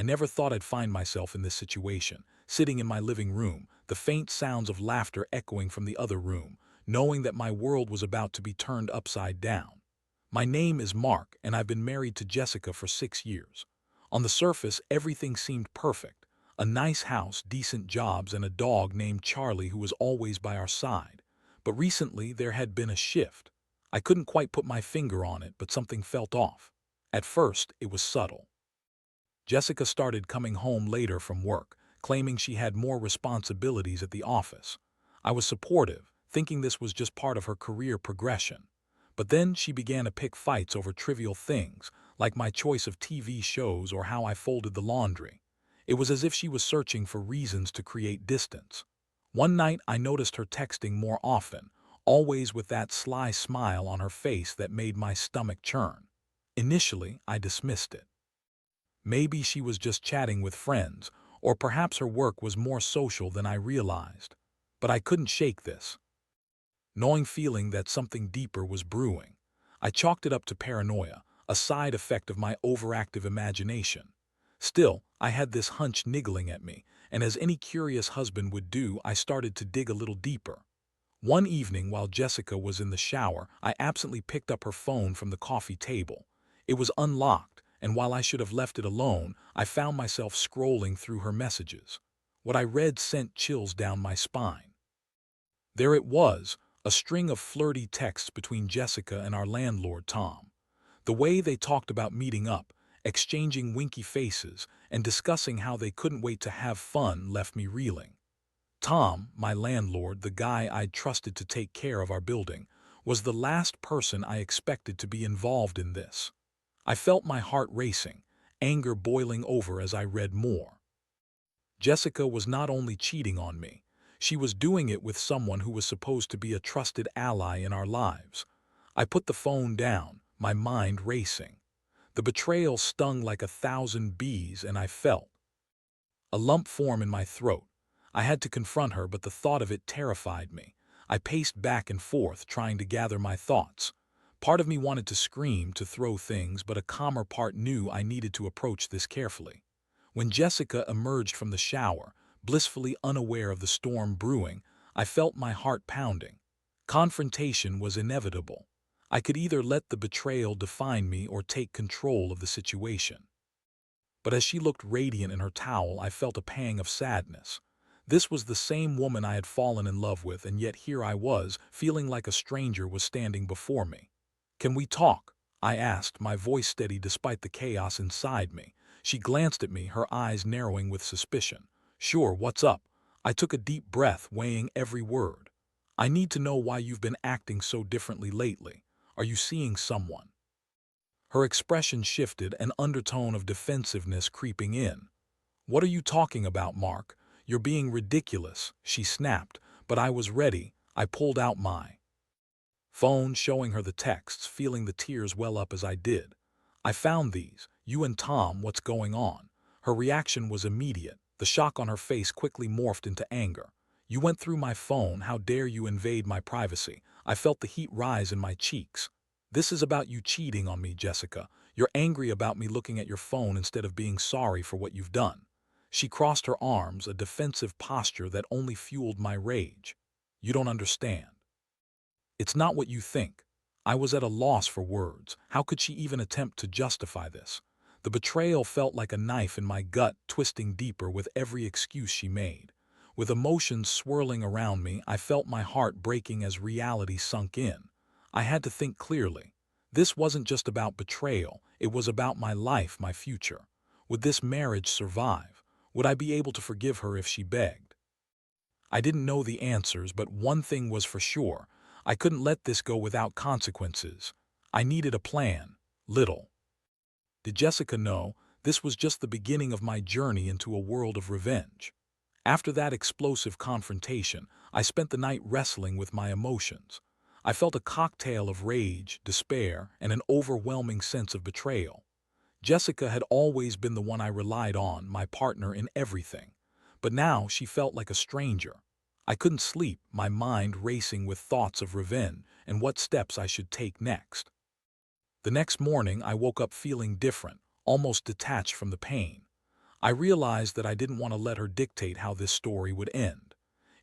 never thought I'd find myself in this situation, sitting in my living room, the faint sounds of laughter echoing from the other room, knowing that my world was about to be turned upside down. My name is Mark, and I've been married to Jessica for 6 years. On the surface, everything seemed perfect. A nice house, decent jobs, and a dog named Charlie who was always by our side. But recently, there had been a shift. I couldn't quite put my finger on it, but something felt off. At first, it was subtle. Jessica started coming home later from work, claiming she had more responsibilities at the office. I was supportive, thinking this was just part of her career progression. But then she began to pick fights over trivial things, like my choice of TV shows or how I folded the laundry. It was as if she was searching for reasons to create distance. One night I noticed her texting more often, always with that sly smile on her face that made my stomach churn. Initially, I dismissed it. Maybe she was just chatting with friends, or perhaps her work was more social than I realized. But I couldn't shake this, knowing feeling that something deeper was brewing. I chalked it up to paranoia, a side effect of my overactive imagination. Still, I had this hunch niggling at me, and as any curious husband would do, I started to dig a little deeper. One evening while Jessica was in the shower, I absently picked up her phone from the coffee table. It was unlocked, and while I should have left it alone, I found myself scrolling through her messages. What I read sent chills down my spine. There it was, a string of flirty texts between Jessica and our landlord, Tom. The way they talked about meeting up, exchanging winky faces, and discussing how they couldn't wait to have fun left me reeling. Tom, my landlord, the guy I'd trusted to take care of our building, was the last person I expected to be involved in this. I felt my heart racing, anger boiling over as I read more. Jessica was not only cheating on me, she was doing it with someone who was supposed to be a trusted ally in our lives. I put the phone down, my mind racing. The betrayal stung like 1,000 bees, and I felt a lump form in my throat. I had to confront her, but the thought of it terrified me. I paced back and forth, trying to gather my thoughts. Part of me wanted to scream, to throw things, but a calmer part knew I needed to approach this carefully. When Jessica emerged from the shower, blissfully unaware of the storm brewing, I felt my heart pounding. Confrontation was inevitable. I could either let the betrayal define me or take control of the situation. But as she looked radiant in her towel, I felt a pang of sadness. This was the same woman I had fallen in love with, and yet here I was, feeling like a stranger was standing before me. "Can we talk?" I asked, my voice steady despite the chaos inside me. She glanced at me, her eyes narrowing with suspicion. "Sure, what's up?" I took a deep breath, weighing every word. "I need to know why you've been acting so differently lately. Are you seeing someone?" Her expression shifted, an undertone of defensiveness creeping in. "What are you talking about, Mark? You're being ridiculous," she snapped, but I was ready. I pulled out my phone, showing her the texts, feeling the tears well up as I did. "I found these. You and Tom, what's going on?" Her reaction was immediate. The shock on her face quickly morphed into anger. "You went through my phone. How dare you invade my privacy?" I felt the heat rise in my cheeks. "This is about you cheating on me, Jessica. You're angry about me looking at your phone instead of being sorry for what you've done." She crossed her arms, a defensive posture that only fueled my rage. "You don't understand. It's not what you think." I was at a loss for words. How could she even attempt to justify this? The betrayal felt like a knife in my gut, twisting deeper with every excuse she made. With emotions swirling around me, I felt my heart breaking as reality sunk in. I had to think clearly. This wasn't just about betrayal, it was about my life, my future. Would this marriage survive? Would I be able to forgive her if she begged? I didn't know the answers, but one thing was for sure. I couldn't let this go without consequences. I needed a plan. Little did Jessica know, this was just the beginning of my journey into a world of revenge. After that explosive confrontation, I spent the night wrestling with my emotions. I felt a cocktail of rage, despair, and an overwhelming sense of betrayal. Jessica had always been the one I relied on, my partner in everything. But now she felt like a stranger. I couldn't sleep, my mind racing with thoughts of revenge and what steps I should take next. The next morning, I woke up feeling different, almost detached from the pain. I realized that I didn't want to let her dictate how this story would end.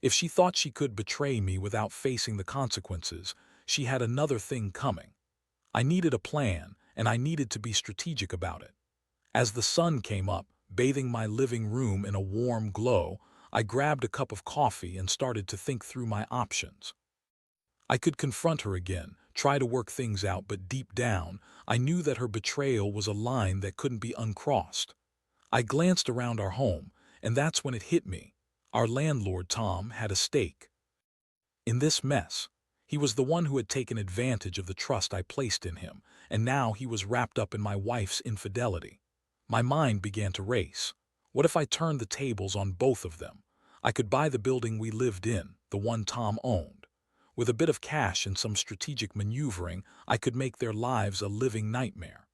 If she thought she could betray me without facing the consequences, she had another thing coming. I needed a plan, and I needed to be strategic about it. As the sun came up, bathing my living room in a warm glow, I grabbed a cup of coffee and started to think through my options. I could confront her again, try to work things out, but deep down, I knew that her betrayal was a line that couldn't be uncrossed. I glanced around our home, and that's when it hit me. Our landlord, Tom, had a stake in this mess. He was the one who had taken advantage of the trust I placed in him, and now he was wrapped up in my wife's infidelity. My mind began to race. What if I turned the tables on both of them? I could buy the building we lived in, the one Tom owned. With a bit of cash and some strategic maneuvering, I could make their lives a living nightmare.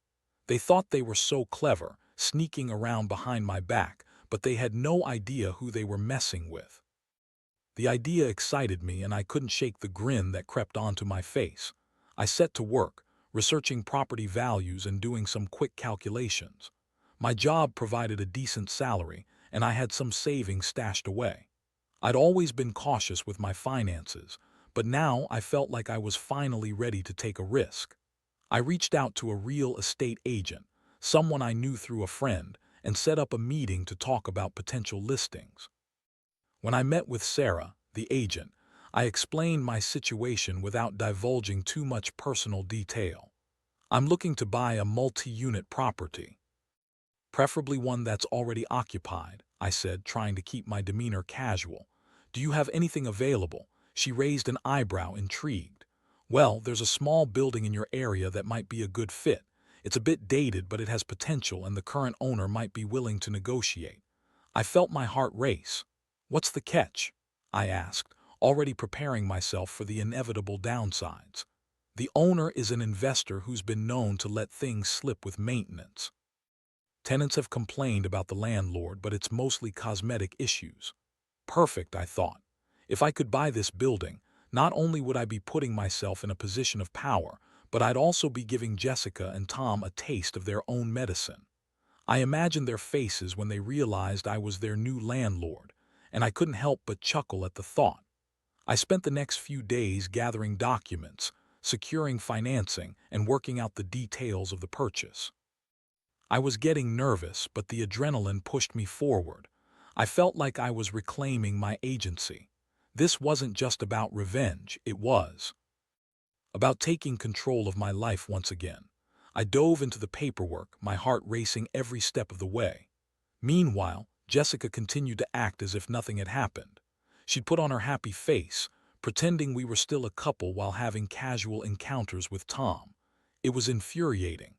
They thought they were so clever, sneaking around behind my back, but they had no idea who they were messing with. The idea excited me, and I couldn't shake the grin that crept onto my face. I set to work, researching property values and doing some quick calculations. My job provided a decent salary, and I had some savings stashed away. I'd always been cautious with my finances, but now I felt like I was finally ready to take a risk. I reached out to a real estate agent, someone I knew through a friend, and set up a meeting to talk about potential listings. When I met with Sarah, the agent, I explained my situation without divulging too much personal detail. I'm looking to buy a multi-unit property, preferably one that's already occupied, I said, trying to keep my demeanor casual. Do you have anything available? She raised an eyebrow, intrigued. Well, there's a small building in your area that might be a good fit. It's a bit dated, but it has potential, and the current owner might be willing to negotiate. I felt my heart race. What's the catch? I asked, already preparing myself for the inevitable downsides. The owner is an investor who's been known to let things slip with maintenance. Tenants have complained about the landlord, but it's mostly cosmetic issues. Perfect, I thought. If I could buy this building, not only would I be putting myself in a position of power, but I'd also be giving Jessica and Tom a taste of their own medicine. I imagined their faces when they realized I was their new landlord, and I couldn't help but chuckle at the thought. I spent the next few days gathering documents, securing financing, and working out the details of the purchase. I was getting nervous, but the adrenaline pushed me forward. I felt like I was reclaiming my agency. This wasn't just about revenge, it was about taking control of my life once again. I dove into the paperwork, my heart racing every step of the way. Meanwhile, Jessica continued to act as if nothing had happened. She'd put on her happy face, pretending we were still a couple while having casual encounters with Tom. It was infuriating.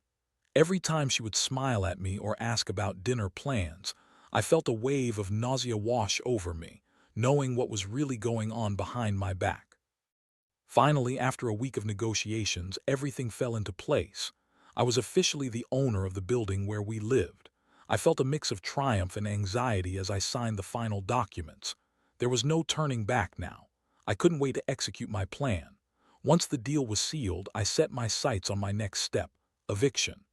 Every time she would smile at me or ask about dinner plans, I felt a wave of nausea wash over me, knowing what was really going on behind my back. Finally, after a week of negotiations, everything fell into place. I was officially the owner of the building where we lived. I felt a mix of triumph and anxiety as I signed the final documents. There was no turning back now. I couldn't wait to execute my plan. Once the deal was sealed, I set my sights on my next step: eviction.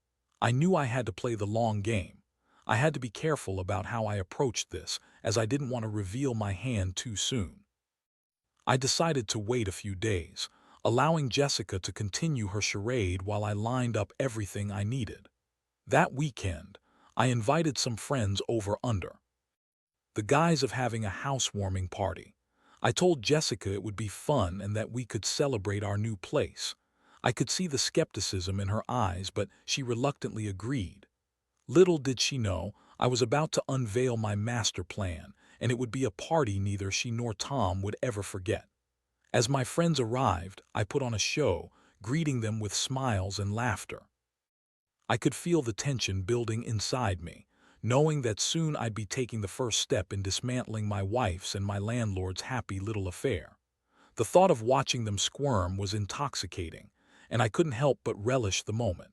I knew I had to play the long game. I had to be careful about how I approached this, as I didn't want to reveal my hand too soon. I decided to wait a few days, allowing Jessica to continue her charade while I lined up everything I needed. That weekend, I invited some friends over under the guise of having a housewarming party. I told Jessica it would be fun and that we could celebrate our new place. I could see the skepticism in her eyes, but she reluctantly agreed. Little did she know, I was about to unveil my master plan, and it would be a party neither she nor Tom would ever forget. As my friends arrived, I put on a show, greeting them with smiles and laughter. I could feel the tension building inside me, knowing that soon I'd be taking the first step in dismantling my wife's and my landlord's happy little affair. The thought of watching them squirm was intoxicating, and I couldn't help but relish the moment.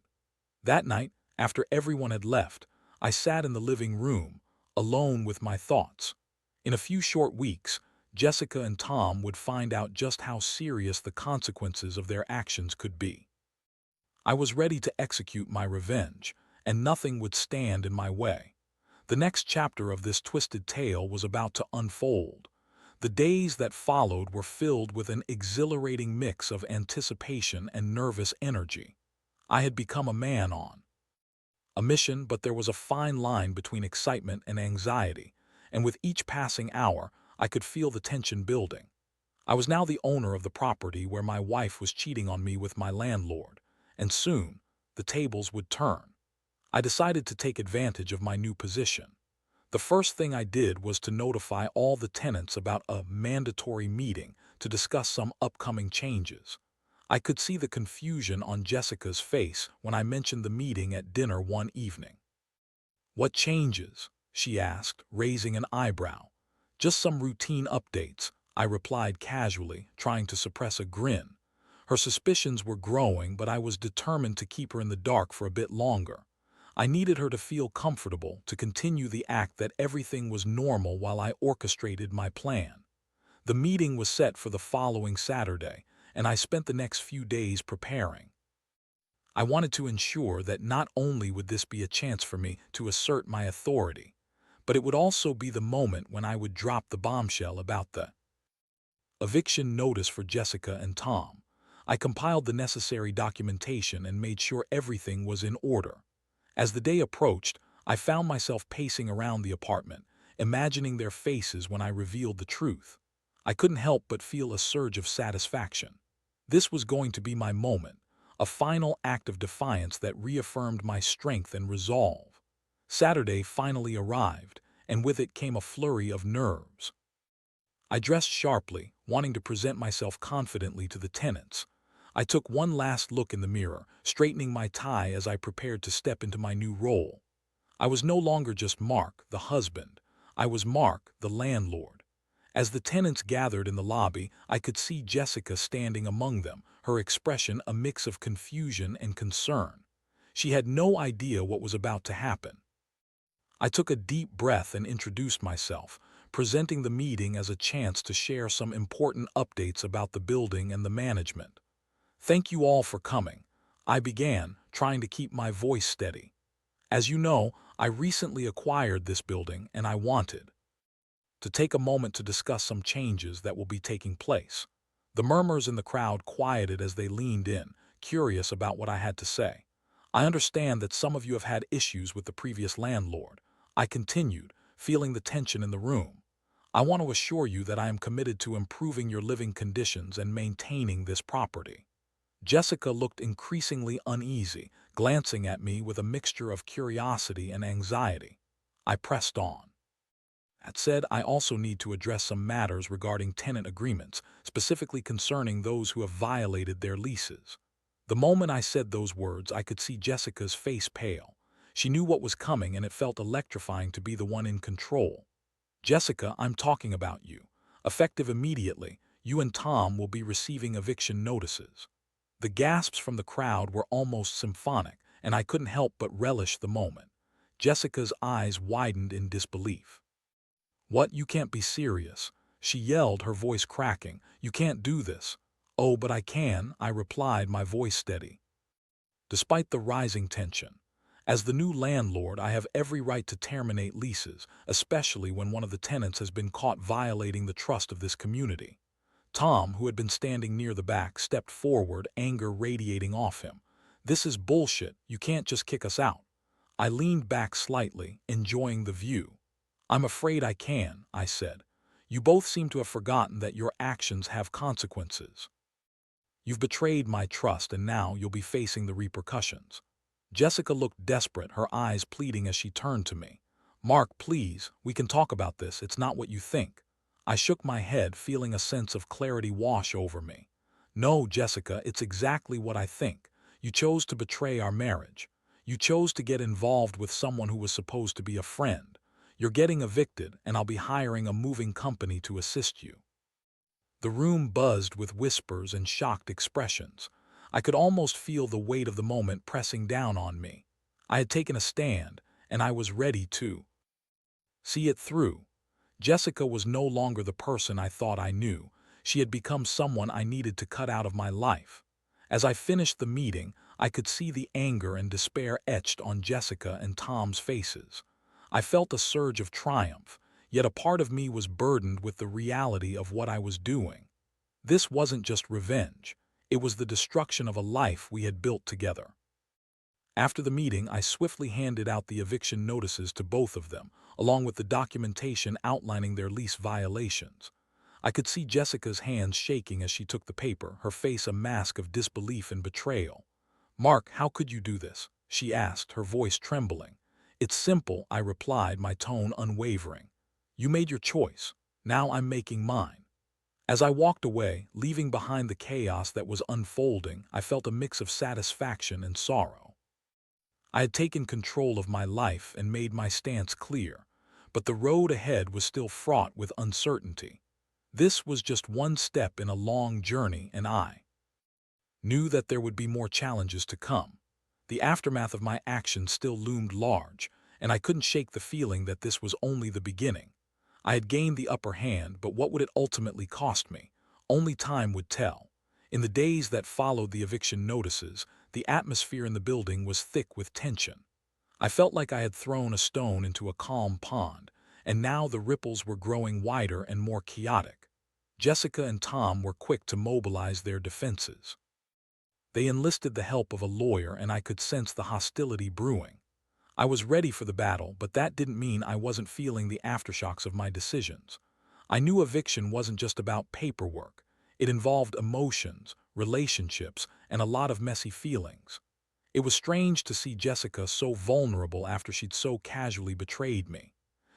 That night, after everyone had left, I sat in the living room, alone with my thoughts. In a few short weeks, Jessica and Tom would find out just how serious the consequences of their actions could be. I was ready to execute my revenge, and nothing would stand in my way. The next chapter of this twisted tale was about to unfold. The days that followed were filled with an exhilarating mix of anticipation and nervous energy. I had become a man on a mission, but there was a fine line between excitement and anxiety, and with each passing hour, I could feel the tension building. I was now the owner of the property where my wife was cheating on me with my landlord, and soon the tables would turn. I decided to take advantage of my new position. The first thing I did was to notify all the tenants about a mandatory meeting to discuss some upcoming changes. I could see the confusion on Jessica's face when I mentioned the meeting at dinner one evening. "What changes?" she asked, raising an eyebrow. "Just some routine updates," I replied casually, trying to suppress a grin. Her suspicions were growing, but I was determined to keep her in the dark for a bit longer. I needed her to feel comfortable, to continue the act that everything was normal while I orchestrated my plan. The meeting was set for the following Saturday, and I spent the next few days preparing. I wanted to ensure that not only would this be a chance for me to assert my authority, but it would also be the moment when I would drop the bombshell about the eviction notice for Jessica and Tom. I compiled the necessary documentation and made sure everything was in order. As the day approached, I found myself pacing around the apartment, imagining their faces when I revealed the truth. I couldn't help but feel a surge of satisfaction. This was going to be my moment, a final act of defiance that reaffirmed my strength and resolve. Saturday finally arrived, and with it came a flurry of nerves. I dressed sharply, wanting to present myself confidently to the tenants. I took one last look in the mirror, straightening my tie as I prepared to step into my new role. I was no longer just Mark, the husband. I was Mark, the landlord. As the tenants gathered in the lobby, I could see Jessica standing among them, her expression a mix of confusion and concern. She had no idea what was about to happen. I took a deep breath and introduced myself, presenting the meeting as a chance to share some important updates about the building and the management. "Thank you all for coming," I began, trying to keep my voice steady. "As you know, I recently acquired this building and I wanted to take a moment to discuss some changes that will be taking place." The murmurs in the crowd quieted as they leaned in, curious about what I had to say. "I understand that some of you have had issues with the previous landlord," I continued, feeling the tension in the room. "I want to assure you that I am committed to improving your living conditions and maintaining this property." Jessica looked increasingly uneasy, glancing at me with a mixture of curiosity and anxiety. I pressed on. That said, I also need to address some matters regarding tenant agreements, specifically concerning those who have violated their leases. The moment I said those words, I could see Jessica's face pale. She knew what was coming, and it felt electrifying to be the one in control. "Jessica, I'm talking about you. Effective immediately, you and Tom will be receiving eviction notices." The gasps from the crowd were almost symphonic, and I couldn't help but relish the moment. Jessica's eyes widened in disbelief. "What? You can't be serious," she yelled, her voice cracking. "You can't do this." "Oh, but I can," I replied, my voice steady. Despite the rising tension, as the new landlord, I have every right to terminate leases, especially when one of the tenants has been caught violating the trust of this community. Tom, who had been standing near the back, stepped forward, anger radiating off him. "This is bullshit. You can't just kick us out." I leaned back slightly, enjoying the view. "I'm afraid I can," I said. "You both seem to have forgotten that your actions have consequences. You've betrayed my trust, and now you'll be facing the repercussions." Jessica looked desperate, her eyes pleading as she turned to me. "Mark, please, we can talk about this. It's not what you think." I shook my head, feeling a sense of clarity wash over me. "No, Jessica, it's exactly what I think. You chose to betray our marriage. You chose to get involved with someone who was supposed to be a friend. You're getting evicted, and I'll be hiring a moving company to assist you." The room buzzed with whispers and shocked expressions. I could almost feel the weight of the moment pressing down on me. I had taken a stand, and I was ready to see it through. Jessica was no longer the person I thought I knew. She had become someone I needed to cut out of my life. As I finished the meeting, I could see the anger and despair etched on Jessica and Tom's faces. I felt a surge of triumph, yet a part of me was burdened with the reality of what I was doing. This wasn't just revenge. It was the destruction of a life we had built together. After the meeting, I swiftly handed out the eviction notices to both of them, along with the documentation outlining their lease violations. I could see Jessica's hands shaking as she took the paper, her face a mask of disbelief and betrayal. "Mark, how could you do this?" she asked, her voice trembling. "It's simple," I replied, my tone unwavering. "You made your choice. Now I'm making mine." As I walked away, leaving behind the chaos that was unfolding, I felt a mix of satisfaction and sorrow. I had taken control of my life and made my stance clear, but the road ahead was still fraught with uncertainty. This was just one step in a long journey, and I knew that there would be more challenges to come. The aftermath of my actions still loomed large, and I couldn't shake the feeling that this was only the beginning. I had gained the upper hand, but what would it ultimately cost me? Only time would tell. In the days that followed the eviction notices, the atmosphere in the building was thick with tension. I felt like I had thrown a stone into a calm pond, and now the ripples were growing wider and more chaotic. Jessica and Tom were quick to mobilize their defenses. They enlisted the help of a lawyer, and I could sense the hostility brewing. I was ready for the battle, but that didn't mean I wasn't feeling the aftershocks of my decisions. I knew eviction wasn't just about paperwork. It involved emotions, relationships, and a lot of messy feelings. It was strange to see Jessica so vulnerable after she'd so casually betrayed me.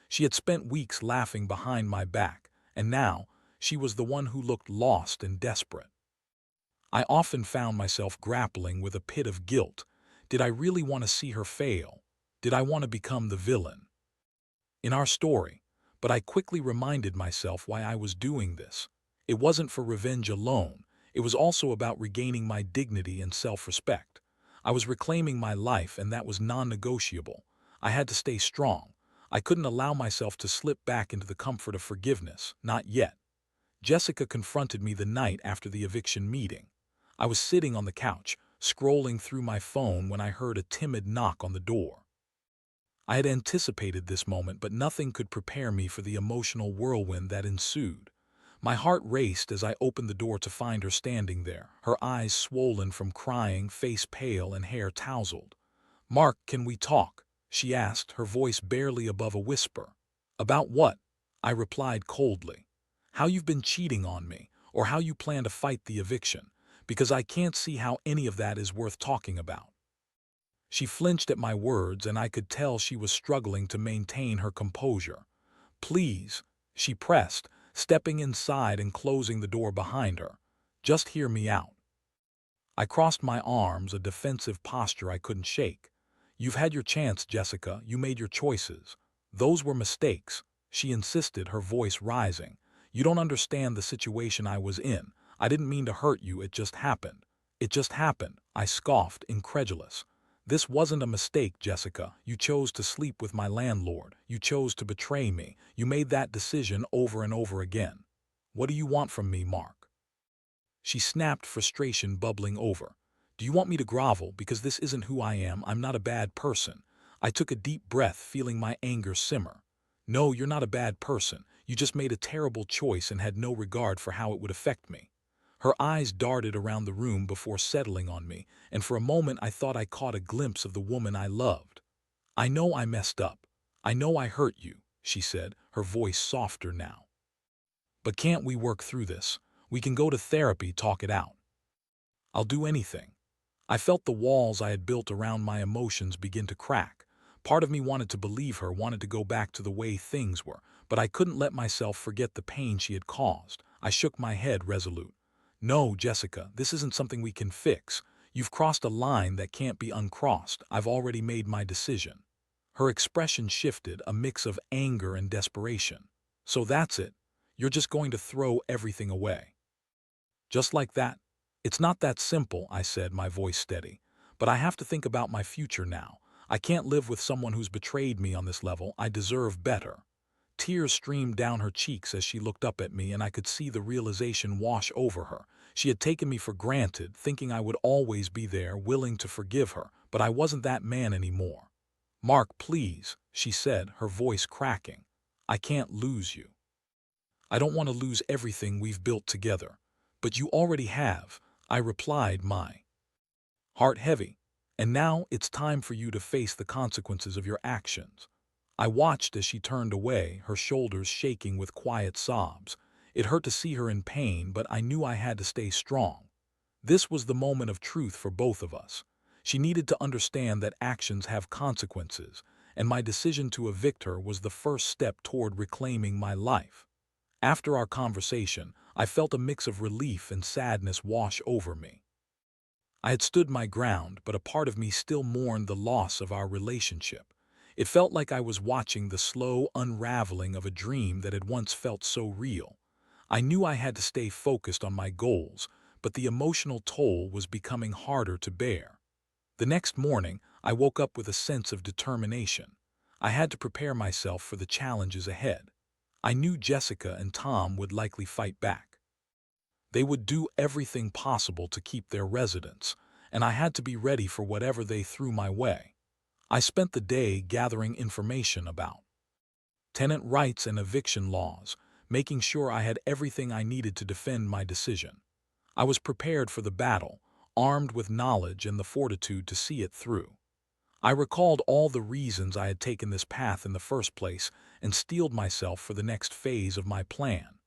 She had spent weeks laughing behind my back, and now she was the one who looked lost and desperate. I often found myself grappling with a pit of guilt. Did I really want to see her fail? Did I want to become the villain in our story? But I quickly reminded myself why I was doing this. It wasn't for revenge alone. It was also about regaining my dignity and self-respect. I was reclaiming my life, and that was non-negotiable. I had to stay strong. I couldn't allow myself to slip back into the comfort of forgiveness, not yet. Jessica confronted me the night after the eviction meeting. I was sitting on the couch, scrolling through my phone when I heard a timid knock on the door. I had anticipated this moment, but nothing could prepare me for the emotional whirlwind that ensued. My heart raced as I opened the door to find her standing there, her eyes swollen from crying, face pale, and hair tousled. "Mark, can we talk?" she asked, her voice barely above a whisper. "About what?" I replied coldly. "How you've been cheating on me, or how you plan to fight the eviction, because I can't see how any of that is worth talking about." She flinched at my words, and I could tell she was struggling to maintain her composure. "Please," she pressed, stepping inside and closing the door behind her. "Just hear me out." I crossed my arms, a defensive posture I couldn't shake. "You've had your chance, Jessica. You made your choices. Those were mistakes," she insisted, her voice rising. "You don't understand the situation I was in. I didn't mean to hurt you, it just happened." "It just happened," I scoffed, incredulous. "This wasn't a mistake, Jessica. You chose to sleep with my landlord. You chose to betray me. You made that decision over and over again. What do you want from me, Mark?" She snapped, frustration bubbling over. "Do you want me to grovel? Because this isn't who I am. I'm not a bad person." I took a deep breath, feeling my anger simmer. "No, you're not a bad person. You just made a terrible choice and had no regard for how it would affect me." Her eyes darted around the room before settling on me, and for a moment I thought I caught a glimpse of the woman I loved. "I know I messed up. I know I hurt you," she said, her voice softer now. "But can't we work through this? We can go to therapy, talk it out." "I'll do anything." I felt the walls I had built around my emotions begin to crack. Part of me wanted to believe her, wanted to go back to the way things were, but I couldn't let myself forget the pain she had caused. I shook my head, resolute. "No, Jessica, this isn't something we can fix. You've crossed a line that can't be uncrossed. I've already made my decision." Her expression shifted, a mix of anger and desperation. "So that's it? You're just going to throw everything away?" "Just like that?" "It's not that simple," I said, my voice steady. "But I have to think about my future now. I can't live with someone who's betrayed me on this level. I deserve better." Tears streamed down her cheeks as she looked up at me, and I could see the realization wash over her. She had taken me for granted, thinking I would always be there, willing to forgive her, but I wasn't that man anymore. "Mark, please," she said, her voice cracking. "I can't lose you. I don't want to lose everything we've built together." "But you already have," I replied, my heart heavy. "And now it's time for you to face the consequences of your actions." I watched as she turned away, her shoulders shaking with quiet sobs. It hurt to see her in pain, but I knew I had to stay strong. This was the moment of truth for both of us. She needed to understand that actions have consequences, and my decision to evict her was the first step toward reclaiming my life. After our conversation, I felt a mix of relief and sadness wash over me. I had stood my ground, but a part of me still mourned the loss of our relationship. It felt like I was watching the slow unraveling of a dream that had once felt so real. I knew I had to stay focused on my goals, but the emotional toll was becoming harder to bear. The next morning, I woke up with a sense of determination. I had to prepare myself for the challenges ahead. I knew Jessica and Tom would likely fight back. They would do everything possible to keep their residence, and I had to be ready for whatever they threw my way. I spent the day gathering information about tenant rights and eviction laws, making sure I had everything I needed to defend my decision. I was prepared for the battle, armed with knowledge and the fortitude to see it through. I recalled all the reasons I had taken this path in the first place and steeled myself for the next phase of my plan.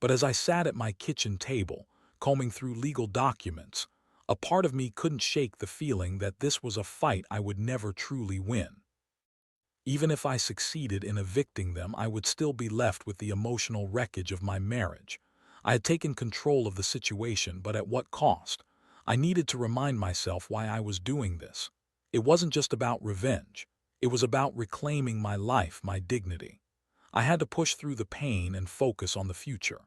But as I sat at my kitchen table, combing through legal documents, a part of me couldn't shake the feeling that this was a fight I would never truly win. Even if I succeeded in evicting them, I would still be left with the emotional wreckage of my marriage. I had taken control of the situation, but at what cost? I needed to remind myself why I was doing this. It wasn't just about revenge. It was about reclaiming my life, my dignity. I had to push through the pain and focus on the future.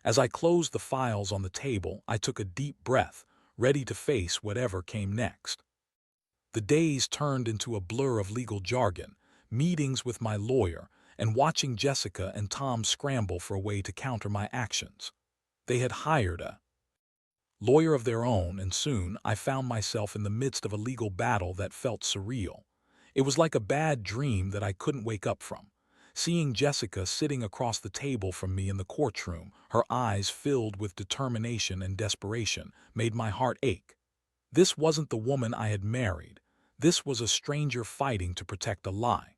As I closed the files on the table, I took a deep breath, ready to face whatever came next. The days turned into a blur of legal jargon, meetings with my lawyer, and watching Jessica and Tom scramble for a way to counter my actions. They had hired a lawyer of their own, and soon I found myself in the midst of a legal battle that felt surreal. It was like a bad dream that I couldn't wake up from. Seeing Jessica sitting across the table from me in the courtroom, her eyes filled with determination and desperation, made my heart ache. This wasn't the woman I had married. This was a stranger fighting to protect a lie.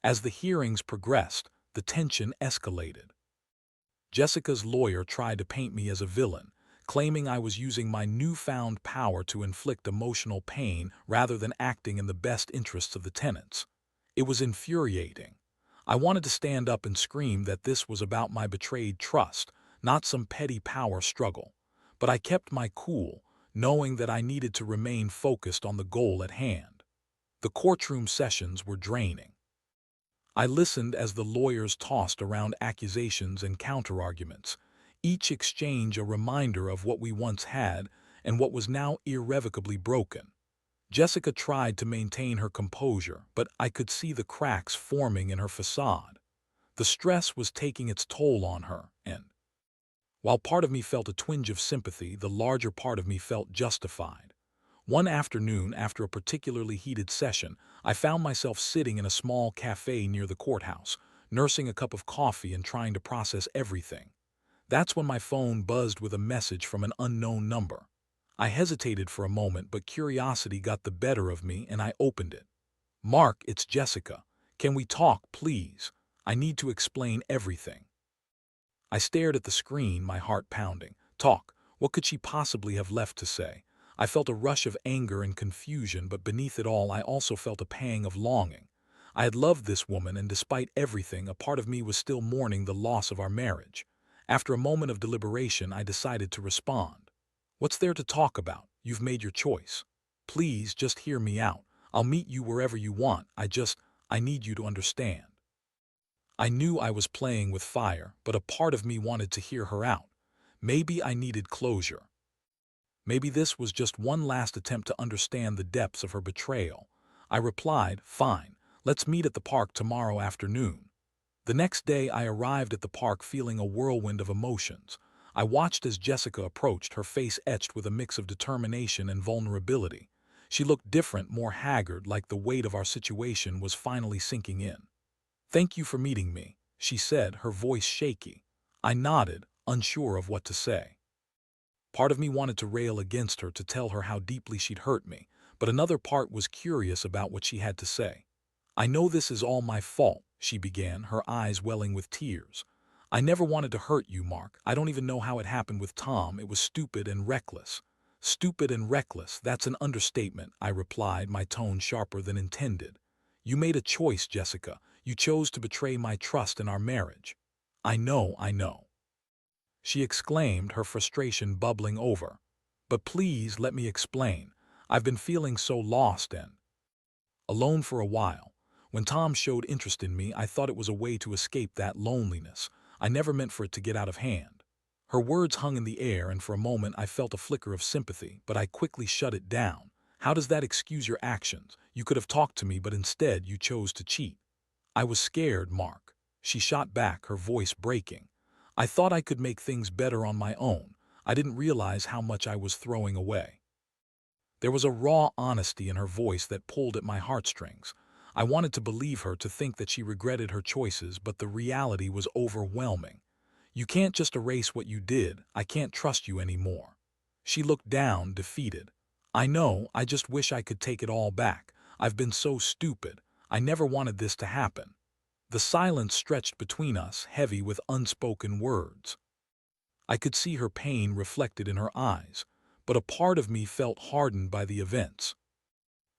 As the hearings progressed, the tension escalated. Jessica's lawyer tried to paint me as a villain, claiming I was using my newfound power to inflict emotional pain rather than acting in the best interests of the tenants. It was infuriating. I wanted to stand up and scream that this was about my betrayed trust, not some petty power struggle. But I kept my cool, knowing that I needed to remain focused on the goal at hand. The courtroom sessions were draining. I listened as the lawyers tossed around accusations and counterarguments, each exchange a reminder of what we once had and what was now irrevocably broken. Jessica tried to maintain her composure, but I could see the cracks forming in her facade. The stress was taking its toll on her, and while part of me felt a twinge of sympathy, the larger part of me felt justified. One afternoon, after a particularly heated session, I found myself sitting in a small cafe near the courthouse, nursing a cup of coffee and trying to process everything. That's when my phone buzzed with a message from an unknown number. I hesitated for a moment, but curiosity got the better of me and I opened it. "Mark, it's Jessica. Can we talk, please? I need to explain everything." I stared at the screen, my heart pounding. Talk. What could she possibly have left to say? I felt a rush of anger and confusion, but beneath it all, I also felt a pang of longing. I had loved this woman, and despite everything, a part of me was still mourning the loss of our marriage. After a moment of deliberation, I decided to respond. "What's there to talk about? You've made your choice. Please, just hear me out. I'll meet you wherever you want. I need you to understand." I knew I was playing with fire, but a part of me wanted to hear her out. Maybe I needed closure. Maybe this was just one last attempt to understand the depths of her betrayal. I replied, "Fine, let's meet at the park tomorrow afternoon." The next day I arrived at the park feeling a whirlwind of emotions. I watched as Jessica approached, her face etched with a mix of determination and vulnerability. She looked different, more haggard, like the weight of our situation was finally sinking in. "Thank you for meeting me," she said, her voice shaky. I nodded, unsure of what to say. Part of me wanted to rail against her, to tell her how deeply she'd hurt me, but another part was curious about what she had to say. "I know this is all my fault," she began, her eyes welling with tears. "I never wanted to hurt you, Mark. I don't even know how it happened with Tom. It was stupid and reckless." "Stupid and reckless, that's an understatement," I replied, my tone sharper than intended. "You made a choice, Jessica. You chose to betray my trust in our marriage." I know," she exclaimed, her frustration bubbling over. "But please let me explain. I've been feeling so lost and alone for a while. When Tom showed interest in me, I thought it was a way to escape that loneliness. I never meant for it to get out of hand." Her words hung in the air, and for a moment I felt a flicker of sympathy, but I quickly shut it down. "How does that excuse your actions? You could have talked to me, but instead you chose to cheat." "I was scared, Mark," she shot back, her voice breaking. "I thought I could make things better on my own. I didn't realize how much I was throwing away." There was a raw honesty in her voice that pulled at my heartstrings. I wanted to believe her, to think that she regretted her choices, but the reality was overwhelming. "You can't just erase what you did. I can't trust you anymore." She looked down, defeated. "I know, I just wish I could take it all back. I've been so stupid. I never wanted this to happen." The silence stretched between us, heavy with unspoken words. I could see her pain reflected in her eyes, but a part of me felt hardened by the events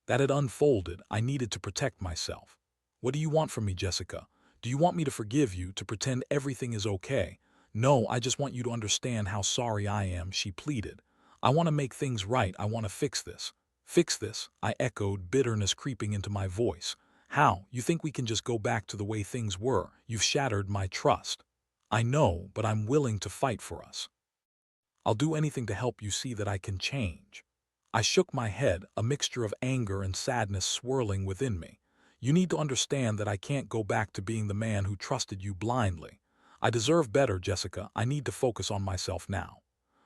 that had unfolded. I needed to protect myself. "What do you want from me, Jessica? Do you want me to forgive you, to pretend everything is okay?" "No, I just want you to understand how sorry I am," she pleaded. "I want to make things right. I want to fix this." "Fix this?" I echoed, bitterness creeping into my voice. "How? You think we can just go back to the way things were? You've shattered my trust." "I know, but I'm willing to fight for us. I'll do anything to help you see that I can change." I shook my head, a mixture of anger and sadness swirling within me. "You need to understand that I can't go back to being the man who trusted you blindly. I deserve better, Jessica. I need to focus on myself now."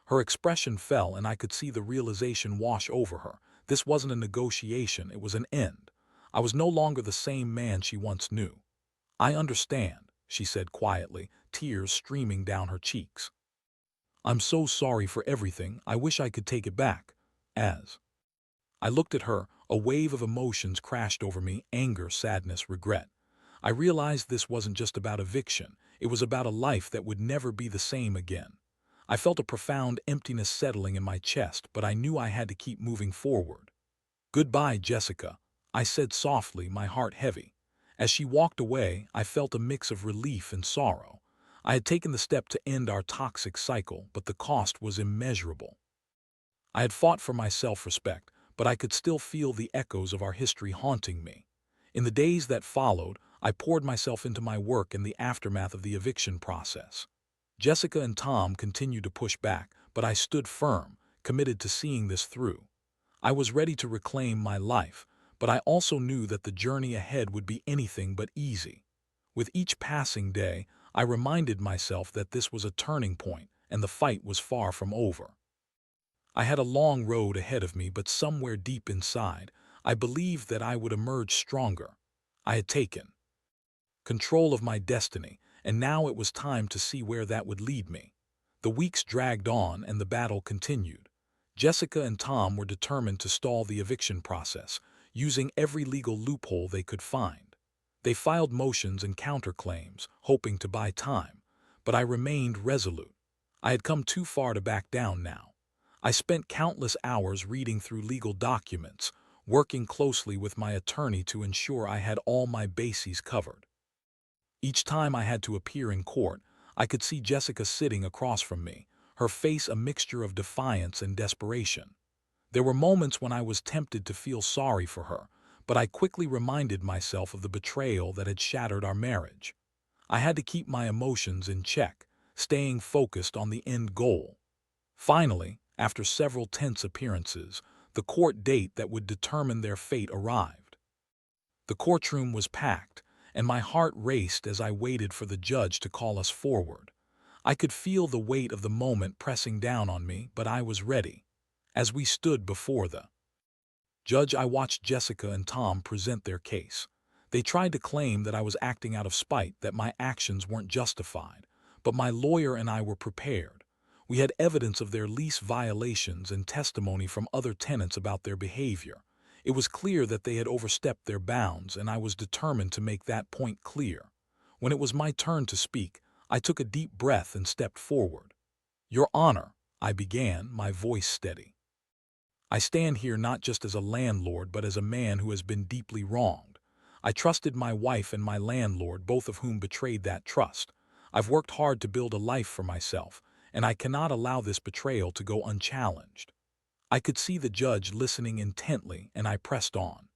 Her expression fell, and I could see the realization wash over her. This wasn't a negotiation, it was an end. I was no longer the same man she once knew. "I understand," she said quietly, tears streaming down her cheeks. "I'm so sorry for everything. I wish I could take it back." As I looked at her, a wave of emotions crashed over me: anger, sadness, regret. I realized this wasn't just about eviction, it was about a life that would never be the same again. I felt a profound emptiness settling in my chest, but I knew I had to keep moving forward. "Goodbye, Jessica," I said softly, my heart heavy. As she walked away, I felt a mix of relief and sorrow. I had taken the step to end our toxic cycle, but the cost was immeasurable. I had fought for my self-respect, but I could still feel the echoes of our history haunting me. In the days that followed, I poured myself into my work in the aftermath of the eviction process. Jessica and Tom continued to push back, but I stood firm, committed to seeing this through. I was ready to reclaim my life, but I also knew that the journey ahead would be anything but easy. With each passing day, I reminded myself that this was a turning point, and the fight was far from over. I had a long road ahead of me, but somewhere deep inside, I believed that I would emerge stronger. I had taken control of my destiny, and now it was time to see where that would lead me. The weeks dragged on, and the battle continued. Jessica and Tom were determined to stall the eviction process, using every legal loophole they could find. They filed motions and counterclaims, hoping to buy time, but I remained resolute. I had come too far to back down now. I spent countless hours reading through legal documents, working closely with my attorney to ensure I had all my bases covered. Each time I had to appear in court, I could see Jessica sitting across from me, her face a mixture of defiance and desperation. There were moments when I was tempted to feel sorry for her, but I quickly reminded myself of the betrayal that had shattered our marriage. I had to keep my emotions in check, staying focused on the end goal. Finally, after several tense appearances, the court date that would determine their fate arrived. The courtroom was packed, and my heart raced as I waited for the judge to call us forward. I could feel the weight of the moment pressing down on me, but I was ready. As we stood before the Judge, I watched Jessica and Tom present their case. They tried to claim that I was acting out of spite, that my actions weren't justified. But my lawyer and I were prepared. We had evidence of their lease violations and testimony from other tenants about their behavior. It was clear that they had overstepped their bounds, and I was determined to make that point clear. When it was my turn to speak, I took a deep breath and stepped forward. Your Honor, I began, my voice steady. I stand here not just as a landlord, but as a man who has been deeply wronged. I trusted my wife and my landlord, both of whom betrayed that trust. I've worked hard to build a life for myself, and I cannot allow this betrayal to go unchallenged. I could see the judge listening intently, and I pressed on.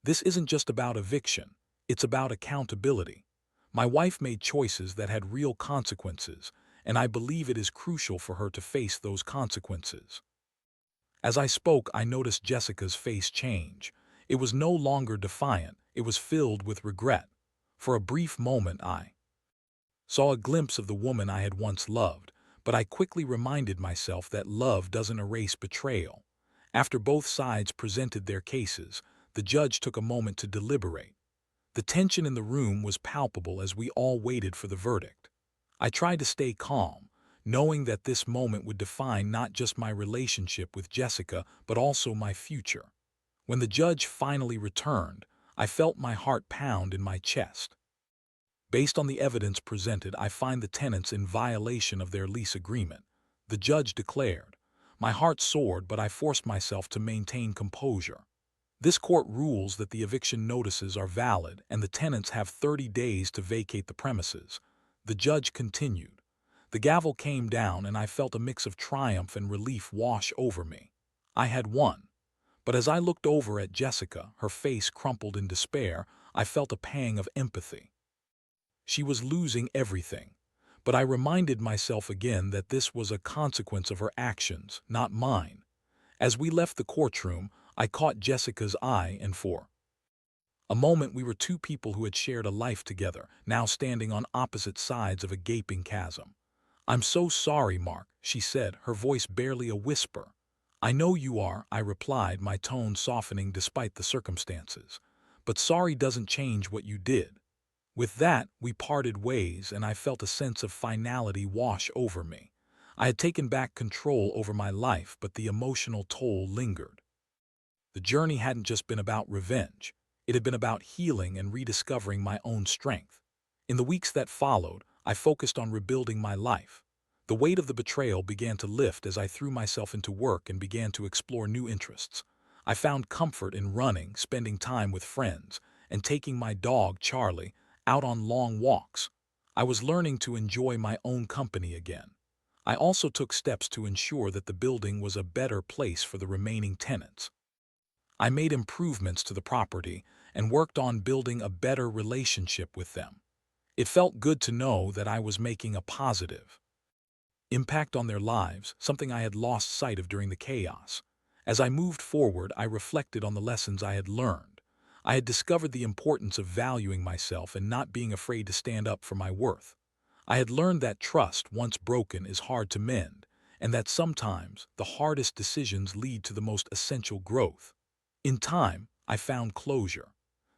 This isn't just about eviction, it's about accountability. My wife made choices that had real consequences, and I believe it is crucial for her to face those consequences. As I spoke, I noticed Jessica's face change. It was no longer defiant, it was filled with regret. For a brief moment I saw a glimpse of the woman I had once loved, but I quickly reminded myself that love doesn't erase betrayal. After both sides presented their cases, the judge took a moment to deliberate. The tension in the room was palpable as we all waited for the verdict. I tried to stay calm, knowing that this moment would define not just my relationship with Jessica, but also my future. When the judge finally returned, I felt my heart pound in my chest. Based on the evidence presented, I find the tenants in violation of their lease agreement, the judge declared. My heart soared, but I forced myself to maintain composure. This court rules that the eviction notices are valid and the tenants have 30 days to vacate the premises. The judge continued. The gavel came down and I felt a mix of triumph and relief wash over me. I had won. But as I looked over at Jessica, her face crumpled in despair, I felt a pang of empathy. She was losing everything. But I reminded myself again that this was a consequence of her actions, not mine. As we left the courtroom, I caught Jessica's eye, and for a moment we were two people who had shared a life together, now standing on opposite sides of a gaping chasm. I'm so sorry, Mark, she said, her voice barely a whisper. I know you are, I replied, my tone softening despite the circumstances. But sorry doesn't change what you did. With that, we parted ways, and I felt a sense of finality wash over me. I had taken back control over my life, but the emotional toll lingered. The journey hadn't just been about revenge. It had been about healing and rediscovering my own strength. In the weeks that followed, I focused on rebuilding my life. The weight of the betrayal began to lift as I threw myself into work and began to explore new interests. I found comfort in running, spending time with friends, and taking my dog, Charlie, out on long walks. I was learning to enjoy my own company again. I also took steps to ensure that the building was a better place for the remaining tenants. I made improvements to the property and worked on building a better relationship with them. It felt good to know that I was making a positive impact on their lives, something I had lost sight of during the chaos. As I moved forward, I reflected on the lessons I had learned. I had discovered the importance of valuing myself and not being afraid to stand up for my worth. I had learned that trust, once broken, is hard to mend, and that sometimes the hardest decisions lead to the most essential growth. In time, I found closure.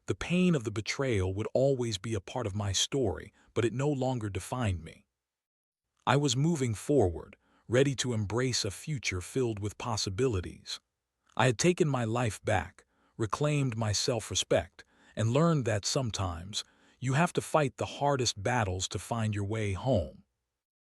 The pain of the betrayal would always be a part of my story, but it no longer defined me. I was moving forward, ready to embrace a future filled with possibilities. I had taken my life back, reclaimed my self-respect, and learned that sometimes you have to fight the hardest battles to find your way home.